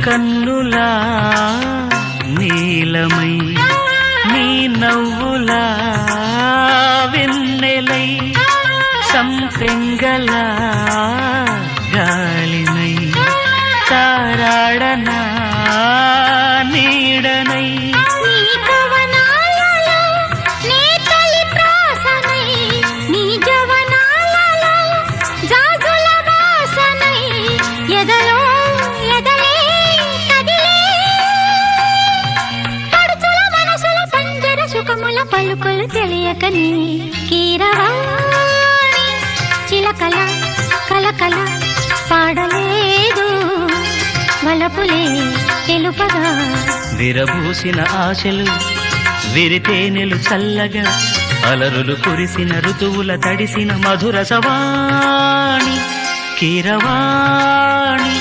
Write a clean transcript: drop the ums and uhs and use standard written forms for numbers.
కన్నులా నీలమై నీ నవ్వులా వెన్నెలై సంపెంగలా గాలినై తారాడనా నీడనై పలుకులు తెలియకని కీరవాణి చిలకల కలకల పాడలేదు వలపులే తెలుపగా విరబూసిన ఆశలు విరితేనెలు చల్లగా అలరులు కురిసిన ఋతువుల తడిసిన మధుర సవాణి కీరవాణి